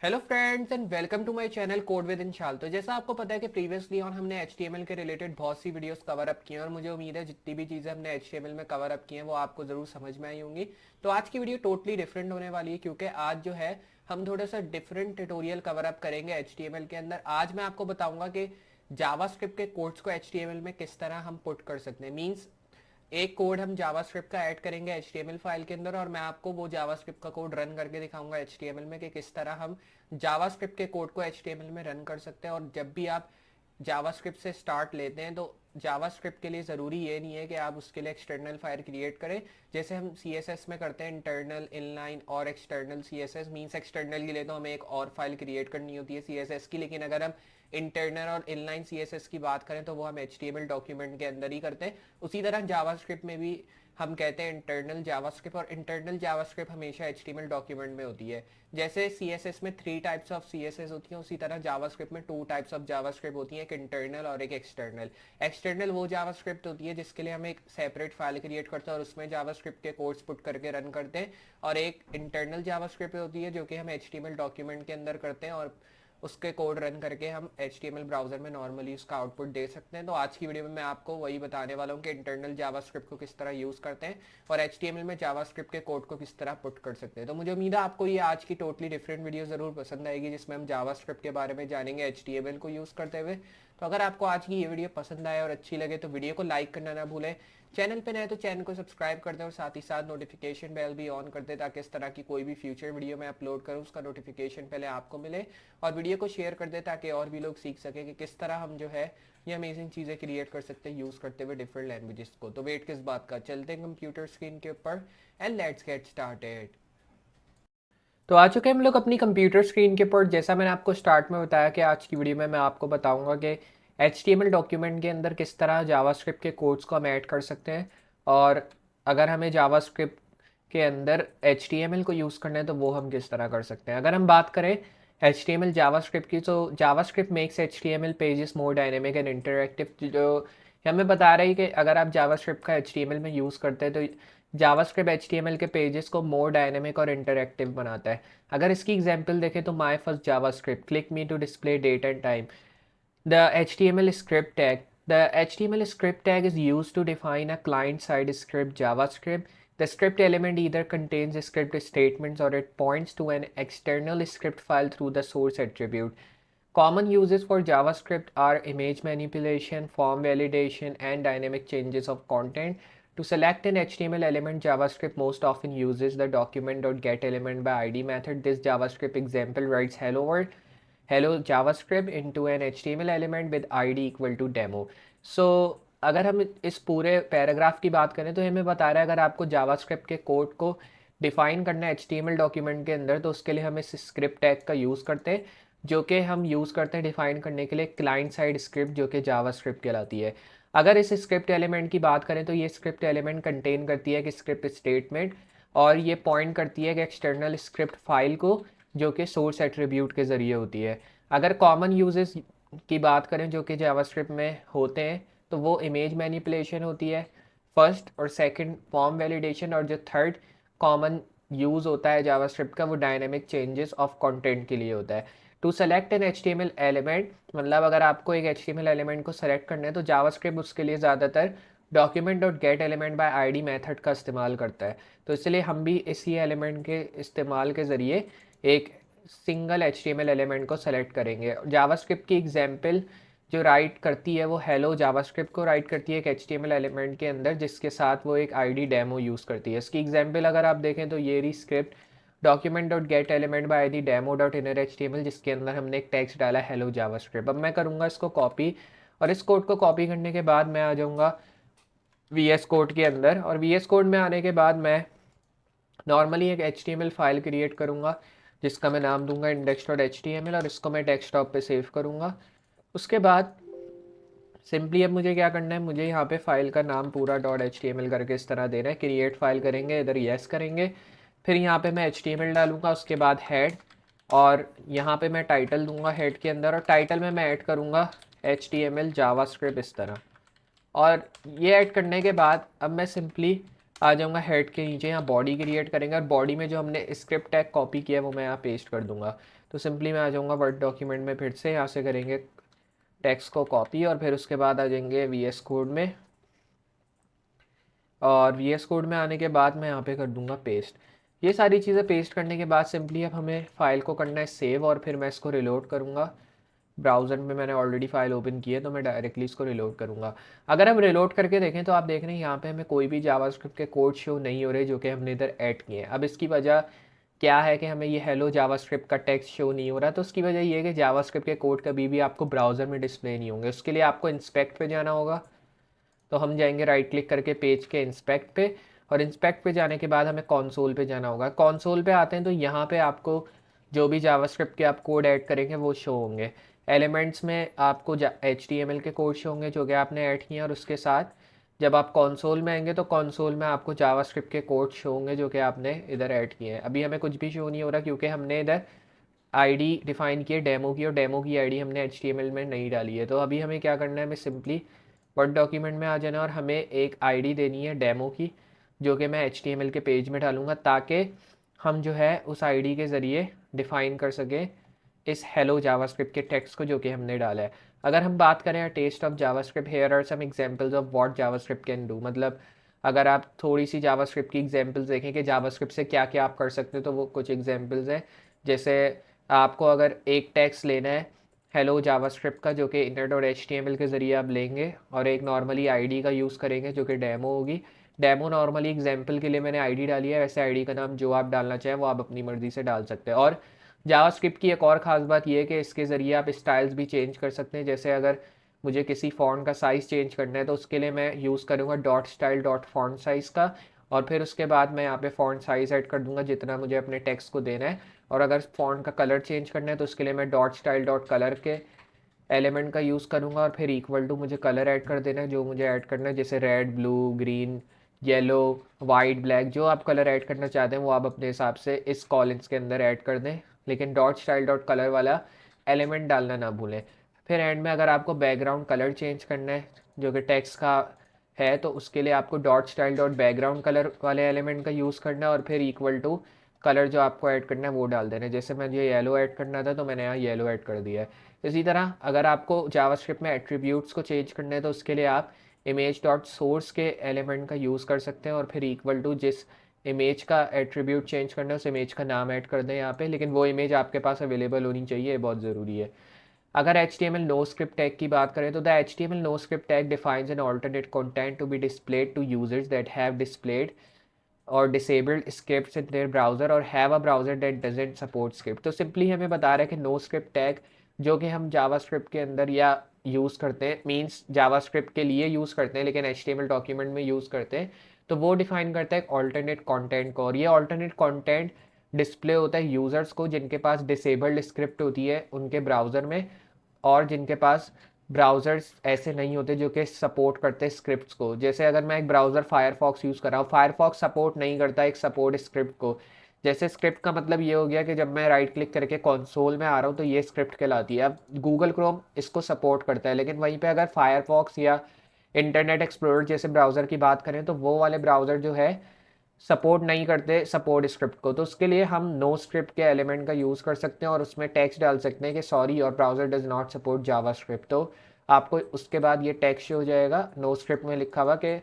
Hello friends and welcome to my channel code with Inshal. तो जैसा आपको पता है कि प्रीवियसली ऑन हमने HTML के रिलेटेड बहुत सी वीडियोस कवर अप की हैं और मुझे उम्मीद है जितनी भी चीज़ें हमने HTML में कवर अप की हैं वो आपको ज़रूर समझ में आई होंगी। तो आज की वीडियो टोटली डिफरेंट होने वाली है क्योंकि आज जो है हम थोड़ा सा डिफरेंट ट्यूटोरियल कवर अप करेंगे HTML के अंदर। आज मैं आपको बताऊंगा कि जावास्क्रिप्ट के कोड्स को HTML में किस तरह हम पुट कर सकते हैं। मीन्स एक कोड हम जावास्क्रिप्ट का ऐड करेंगे HTML फाइल के अंदर और मैं आपको वो जावास्क्रिप्ट का कोड रन करके दिखाऊंगा HTML में कि किस तरह हम जावास्क्रिप्ट के कोड को HTML में रन कर सकते हैं। और जब भी आप जावास्क्रिप्ट से स्टार्ट लेते हैं तो जावास्क्रिप्ट के लिए ज़रूरी ये नहीं है कि आप उसके लिए एक्सटर्नल फाइल क्रिएट करें जैसे हम CSS में करते हैं, इंटरनल, इनलाइन और एक्सटर्नल CSS। मीन्स एक्सटर्नल के लिए तो हमें एक और फाइल क्रिएट करनी होती है CSS की, लेकिन अगर हम इंटरनल और इनलाइन CSS की बात करें तो वो हम HTML डॉक्यूमेंट के अंदर ही करते हैं। उसी तरह जावास्क्रिप्ट में भी हम कहते हैं इंटरनल जावास्क्रिप्ट, और इंटरनल जावास्क्रिप्ट हमेशा HTML डॉक्यूमेंट में होती है। जैसे CSS में 3 टाइप्स ऑफ CSS होती हैं, उसी तरह जावास्क्रिप्ट में 2 टाइप्स ऑफ जावास्क्रिप्ट होती हैं, एक इंटरनल और एक एक्सटर्नल। एक्सटर्नल वो जावास्क्रिप्ट होती है जिसके लिए हम एक सेपरेट फाइल क्रिएट करते हैं और उसमें जावास्क्रिप्ट के कोड्स पुट करके रन करते हैं, और एक इंटरनल जावास्क्रिप्ट होती है जो कि हम HTML डॉक्यूमेंट के अंदर करते हैं और उसके कोड रन करके हम HTML ब्राउजर में नॉर्मली उसका आउटपुट दे सकते हैं। तो आज की वीडियो में मैं आपको वही बताने वाला हूँ कि इंटरनल जावास्क्रिप्ट को किस तरह यूज़ करते हैं और HTML में जावास्क्रिप्ट के कोड को किस तरह पुट कर सकते हैं। तो मुझे उम्मीद है आपको ये आज की टोटली डिफरेंट वीडियो ज़रूर पसंद आएगी जिसमें हम जावास्क्रिप्ट के बारे में जानेंगे HTML को यूज़ करते हुए। तो अगर आपको आज की ये वीडियो पसंद आए और अच्छी लगे तो वीडियो को लाइक करना ना भूलें। चैनल पे नए तो चैनल को सब्सक्राइब कर दें और साथ ही साथ नोटिफिकेशन बेल भी ऑन कर दें ताकि इस तरह की कोई भी फ्यूचर वीडियो मैं अपलोड करूं उसका नोटिफिकेशन पहले आपको मिले। और वीडियो को शेयर कर दें ताकि और भी लोग सीख सकें कि किस तरह हम जो है ये अमेजिंग चीज़ें क्रिएट कर सकते हैं यूज़ करते हुए डिफरेंट लैंग्वेजेस को। तो वेट किस बात का, चलते हैं कंप्यूटर स्क्रीन के ऊपर एंड लेट्स गेट स्टार्टेड। तो आ चुके हैं हम लोग अपनी कंप्यूटर स्क्रीन के ऊपर। जैसा मैंने आपको स्टार्ट में बताया कि आज की वीडियो में मैं आपको बताऊंगा कि HTML डॉक्यूमेंट के अंदर किस तरह जावास्क्रिप्ट के कोड्स को हम ऐड कर सकते हैं, और अगर हमें जावास्क्रिप्ट के अंदर HTML को यूज़ करना है तो वो हम किस तरह कर सकते हैं। अगर हम बात करें HTML जावास्क्रिप्ट की, तो JavaScript makes HTML pages more dynamic and interactive. जो हमें बता रही है कि अगर आप जावास्क्रिप्ट का HTML में यूज़ करते हैं तो जावास्क्रिप्ट HTML के पेजेस को मोर डायनेमिक और इंटरेक्टिव बनाता है। अगर इसकी एग्जांपल देखें तो my first JavaScript click me to display date and time. The HTML script tag. The HTML script tag is used to define a client-side script JavaScript. The script element either contains script statements or it points to an external script file through the source attribute. Common uses for JavaScript are image manipulation, form validation, and dynamic changes of content. To select an HTML element, JavaScript most often uses the document.getElement by ID method. This JavaScript example writes hello world, hello JavaScript into an HTML element with ID equal to demo. So अगर हम इस पूरे paragraph की बात करें तो हमें बता रहा है अगर आपको जावास्क्रिप्ट के कोड को डिफाइन करना है HTML डॉक्यूमेंट के अंदर तो उसके लिए हम इस स्क्रिप्ट टैग का यूज़ करते हैं, जो कि हम यूज़ करते हैं डिफाइन करने के लिए क्लाइंट साइड स्क्रिप्ट जो कि जावास्क्रिप्ट कहलाती है। अगर इस स्क्रिप्ट एलिमेंट की बात करें तो ये स्क्रिप्ट एलिमेंट कंटेन करती है कि स्क्रिप्ट स्टेटमेंट, और ये पॉइंट करती है कि एक्सटर्नल स्क्रिप्ट फाइल को जो कि सोर्स एट्रीब्यूट के ज़रिए होती है। अगर कॉमन यूजेस की बात करें जो कि जावास्क्रिप्ट में होते हैं तो वो इमेज मैनिपुलेशन होती है फर्स्ट, और सेकंड फॉर्म वैलिडेशन, और जो थर्ड कॉमन यूज़ होता है जावास्क्रिप्ट का वो डायनेमिक चेंजेस ऑफ कंटेंट के लिए होता है। To select an HTML element, मतलब अगर आपको एक HTML एलिमेंट को सेलेक्ट करना है तो जावास्क्रिप्ट उसके लिए ज़्यादातर डॉक्यूमेंट और gate element by ID method का इस्तेमाल करता है। तो इसलिए हम भी इसी एलिमेंट के इस्तेमाल के ज़रिए एक सिंगल HTML एलिमेंट को सेलेक्ट करेंगे। जावास्क्रिप्ट की एग्जांपल जो राइट करती है वो हेलो जावास्क्रिप्ट को राइट करती है एक HTML एलिमेंट के अंदर जिसके साथ वो एक ID डेमो यूज़ करती है। इसकी एग्जांपल अगर आप देखें तो ये रही script document dot gate element by ID demo dot inner HTML, जिसके अंदर हमने एक टेक्स्ट डाला हेलो जावास्क्रिप्ट। अब मैं करूँगा इसको कॉपी, और इस कोड को कॉपी करने के बाद मैं आ जाऊँगा VS कोड के अंदर, और VS कोड में आने के बाद मैं नॉर्मली एक HTML फाइल क्रिएट करूँगा जिसका मैं नाम दूंगा index.html, और इसको मैं डेस्कटॉप पे सेव करूँगा। उसके बाद सिंपली अब मुझे क्या करना है, मुझे यहाँ पे फाइल का नाम पूरा .html करके इस तरह देना है। क्रिएट फाइल करेंगे, इधर यस करेंगे, फिर यहाँ पे मैं HTML डालूंगा, उसके बाद हेड, और यहाँ पे मैं टाइटल दूंगा हेड के अंदर, और टाइटल में मैं ऐड करूँगा HTML जावास्क्रिप्ट इस तरह। और ये ऐड करने के बाद अब मैं सिंपली आ जाऊँगा हेड के नीचे, यहाँ बॉडी क्रिएट करेंगे, और बॉडी में जो हमने स्क्रिप्ट टैग कॉपी किया है वो मैं यहाँ पेस्ट कर दूँगा। तो सिंपली मैं आ जाऊँगा वर्ड डॉक्यूमेंट में, फिर से यहाँ से करेंगे टेक्स्ट को कॉपी और फिर उसके बाद आ जाएंगे VS कोड में, और VS कोड में आने के बाद मैं यहाँ पे कर दूँगा पेस्ट। ये सारी चीज़ें पेस्ट करने के बाद सिंपली अब हमें फ़ाइल को करना है सेव, और फिर मैं इसको रिलोड करूँगा। ब्राउज़र में मैंने ऑलरेडी फ़ाइल ओपन की है तो मैं डायरेक्टली इसको रिलोड करूँगा। अगर हम रिलोड करके देखें तो आप देख रहे हैं यहाँ पे हमें कोई भी जावास्क्रिप्ट के कोड शो नहीं हो रहे जो कि हमने इधर ऐड किए हैं। अब इसकी वजह क्या है कि हमें ये हेलो जावास्क्रिप्ट का टेक्स्ट शो नहीं हो रहा, तो उसकी वजह ये है कि जावास्क्रिप्ट के कोड कभी भी आपको ब्राउज़र में डिस्प्ले नहीं होंगे। उसके लिए आपको इंस्पेक्ट पे जाना होगा, तो हम जाएंगे राइट क्लिक करके पेज के इंस्पेक्ट पे, और इंस्पेक्ट पे जाने के बाद हमें कंसोल पे जाना होगा। कंसोल पे आते हैं तो यहाँ पे आपको जो भी जावास्क्रिप्ट के आप कोड ऐड करेंगे वो शो होंगे। एलिमेंट्स में आपको HTML के कोड शो होंगे जो कि आपने ऐड किए हैं, और उसके साथ जब आप कंसोल में आएंगे तो कंसोल में आपको जावास्क्रिप्ट के कोड शो होंगे जो कि आपने इधर ऐड किए हैं। अभी हमें कुछ भी शो नहीं हो रहा क्योंकि हमने इधर आईडी डिफाइन की है डेमो की, और डेमो की आईडी हमने HTML में नहीं डाली है। तो अभी हमें क्या करना है, हमें सिंपली वर्ड डॉक्यूमेंट में आ जाना है और हमें एक आईडी देनी है डेमो की, जो कि मैं HTML के पेज में डालूंगा, ताकि हम जो है उस आईडी के ज़रिए डिफ़ाइन कर सकें इस हेलो जावास्क्रिप्ट के टेक्स्ट को जो कि हमने डाला है। अगर हम बात करें test of JavaScript, here are some examples of what JavaScript can do, मतलब अगर आप थोड़ी सी जावास्क्रिप्ट की एग्जांपल्स देखें कि जावास्क्रिप्ट से क्या क्या आप कर सकते हो, तो वो कुछ एग्जांपल्स हैं। जैसे आपको अगर एक टेक्स्ट लेना है हेलो जावास्क्रिप्ट का जो कि inner.html के ज़रिए आप लेंगे, और एक नॉर्मली आईडी का यूज़ करेंगे जो कि डेमो होगी। डेमो नॉर्मली एग्जांपल के लिए मैंने आईडी डाली है, वैसे आईडी का नाम जो आप डालना चाहें वो आप अपनी मर्ज़ी से डाल सकते हैं। और जावास्क्रिप्ट की एक और ख़ास बात यह है कि इसके ज़रिए आप स्टाइल्स भी चेंज कर सकते हैं। जैसे अगर मुझे किसी फ़ॉन्ट का साइज़ चेंज करना है तो उसके लिए मैं यूज़ करूँगा dot style dot font size का, और फिर उसके बाद मैं यहाँ पे फ़ॉन्ट साइज़ ऐड कर दूँगा जितना मुझे अपने टेक्स्ट को देना है। और अगर फ़ॉन्ट का कलर चेंज करना है तो उसके लिए मैं डॉट स्टाइल डॉट कलर के एलिमेंट का यूज़ करूँगा, और फिर इक्वल टू मुझे कलर ऐड कर देना है जो मुझे ऐड करना है, जैसे red, blue, green, yellow, white, black, जो आप कलर ऐड करना चाहते हैं वो आप अपने हिसाब से इस कॉलम्स के अंदर ऐड कर दें, लेकिन डॉट स्टाइल डॉट कलर वाला एलिमेंट डालना ना भूलें। फिर एंड में अगर आपको बैकग्राउंड कलर चेंज करना है जो कि टेक्स्ट का है, तो उसके लिए आपको dot style dot background colour वाले एलिमेंट का यूज़ करना है, और फिर इक्वल टू कलर जो आपको ऐड करना है वो डाल देना है। जैसे मुझे येलो ऐड करना था तो मैंने यहाँ येलो ऐड कर दिया है। इसी तरह अगर आपको जावास्क्रिप्ट में एट्रीब्यूट्स को चेंज करना है तो उसके लिए आप इमेज डॉट सोर्स के एलिमेंट का यूज़ कर सकते हैं, और फिर इक्वल टू जिस इमेज का एट्रीब्यूट चेंज करना है उस इमेज का नाम ऐड कर दें यहाँ पे, लेकिन वो इमेज आपके पास अवेलेबल होनी चाहिए, ये बहुत ज़रूरी है। अगर HTML नो स्क्रिप्ट टैग की बात करें तो the HTML no script tag defines an alternate content to be displayed to users that have displayed और disabled scripts in their browser और have a browser that doesn't support script। तो simply हमें बता रहा है कि नो स्क्रिप्ट टैग जो कि हम जावास्क्रिप्ट के अंदर या यूज़ करते हैं, मींस जावास्क्रिप्ट के लिए यूज़ करते हैं लेकिन HTML डॉक्यूमेंट में यूज़ करते हैं, तो वो डिफाइन करता है ऑल्टरनेट कंटेंट को, और ये ऑल्टरनेट कंटेंट डिस्प्ले होता है यूज़र्स को जिनके पास डिसेबल्ड स्क्रिप्ट होती है उनके ब्राउज़र में, और जिनके पास ब्राउज़र्स ऐसे नहीं होते जो कि सपोर्ट करते स्क्रिप्ट्स को। जैसे अगर मैं एक ब्राउज़र फायरफॉक्स यूज़ कर रहा हूँ, फायरफॉक्स सपोर्ट नहीं करता एक सपोर्ट स्क्रिप्ट को। जैसे स्क्रिप्ट का मतलब ये हो गया कि जब मैं राइट क्लिक करके कंसोल में आ रहा हूँ तो ये स्क्रिप्ट कहलाती है। अब गूगल क्रोम इसको सपोर्ट करता है, लेकिन वहीं पे अगर फायरफॉक्स या इंटरनेट एक्सप्लोरर जैसे ब्राउज़र की बात करें तो वो वाले ब्राउज़र जो है सपोर्ट नहीं करते सपोर्ट स्क्रिप्ट को। तो उसके लिए हम नो स्क्रिप्ट के एलिमेंट का यूज़ कर सकते हैं और उसमें टेक्स्ट डाल सकते हैं कि sorry your browser does not support JavaScript. तो आपको उसके बाद ये टेक्स्ट हो जाएगा नो स्क्रिप्ट में लिखा हुआ कि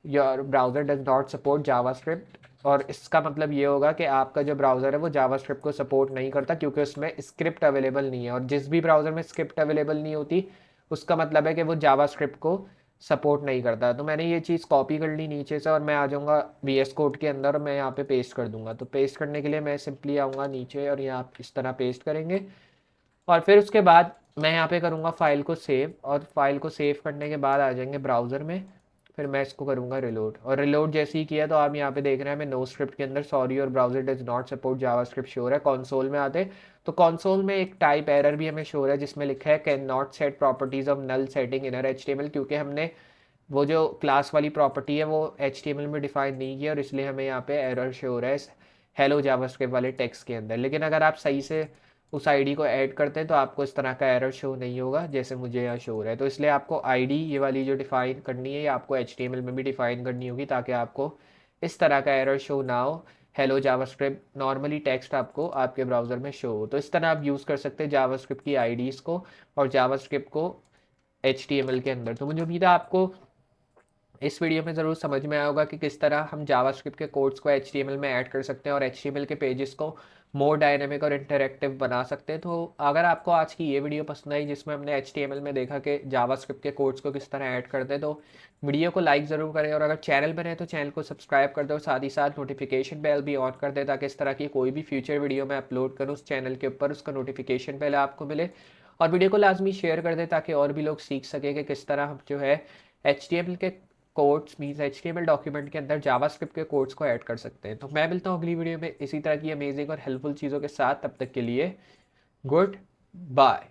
your browser does not support JavaScript, और इसका मतलब ये होगा कि आपका जो ब्राउज़र है वो जावास्क्रिप्ट को सपोर्ट नहीं करता क्योंकि उसमें स्क्रिप्ट अवेलेबल नहीं है, और जिस भी ब्राउज़र में स्क्रिप्ट अवेलेबल नहीं होती उसका मतलब है कि वो जावास्क्रिप्ट को सपोर्ट नहीं करता। तो मैंने ये चीज़ कॉपी कर ली नीचे से और मैं आ जाऊँगा VS कोड के अंदर और मैं यहाँ पे पेस्ट कर दूँगा। तो पेस्ट करने के लिए मैं सिंपली आऊँगा नीचे और यहाँ इस तरह पेस्ट करेंगे, और फिर उसके बाद मैं यहाँ पे करूँगा फ़ाइल को सेव, और फाइल को सेव करने के बाद आ जाएंगे ब्राउज़र में, फिर मैं इसको करूँगा रिलोड, और रिलोड जैसे ही किया तो आप यहाँ पे देख रहे हैं मैं नो स्क्रिप्ट के अंदर सॉरी और browser does not support JavaScript show है। कंसोल में आते तो कंसोल में एक टाइप एरर भी हमें शो है जिसमें लिखा है can not set properties of null setting inner HTML, क्योंकि हमने वो जो क्लास वाली प्रॉपर्टी है वो HTML में डिफाइन नहीं किया और इसलिए हमें यहाँ पे एरर शो हो रहा है हेलो जावास्क्रिप्ट वाले टेक्स्ट के अंदर। लेकिन अगर आप सही से उस आईडी को ऐड करते हैं तो आपको इस तरह का एरर शो नहीं होगा जैसे मुझे यहाँ शो हो रहा है। तो इसलिए आपको आईडी ये वाली जो डिफ़ाइन करनी है ये आपको HTML में भी डिफ़ाइन करनी होगी ताकि आपको इस तरह का एरर शो ना हो हेलो जावास्क्रिप्ट नॉर्मली टेक्स्ट आपको आपके ब्राउज़र में शो हो। तो इस तरह आप यूज़ कर सकते हैं जावास्क्रिप्ट की आईडीज़ को और जावास्क्रिप्ट को HTML के अंदर। तो मुझे उम्मीद है आपको इस वीडियो में ज़रूर समझ में आया होगा कि किस तरह हम जावास्क्रिप्ट के कोड्स को HTML में ऐड कर सकते हैं और HTML के पेजेस को मोर डायनेमिक और इंटरेक्टिव बना सकते हैं। तो अगर आपको आज की ये वीडियो पसंद आई जिसमें हमने HTML में देखा कि जावास्क्रिप्ट के कोड्स को किस तरह ऐड करते हैं, तो वीडियो को लाइक ज़रूर करें और अगर चैनल पर है तो चैनल को सब्सक्राइब कर दो और साथ ही साथ नोटिफिकेशन बेल भी ऑन कर दे ताकि इस तरह की कोई भी फ्यूचर वीडियो मैं अपलोड करूँ उस चैनल के ऊपर उसका नोटिफिकेशन पहले आपको मिले। और वीडियो को लाजमी शेयर कर दें ताकि और भी लोग सीख सकें कि किस तरह हम जो है HTML के कोड्स मीन्स HTML डॉक्यूमेंट के अंदर जावास्क्रिप्ट के कोड्स को ऐड कर सकते हैं। तो मैं मिलता हूँ अगली वीडियो में इसी तरह की अमेजिंग और हेल्पफुल चीज़ों के साथ। तब तक के लिए गुड बाय।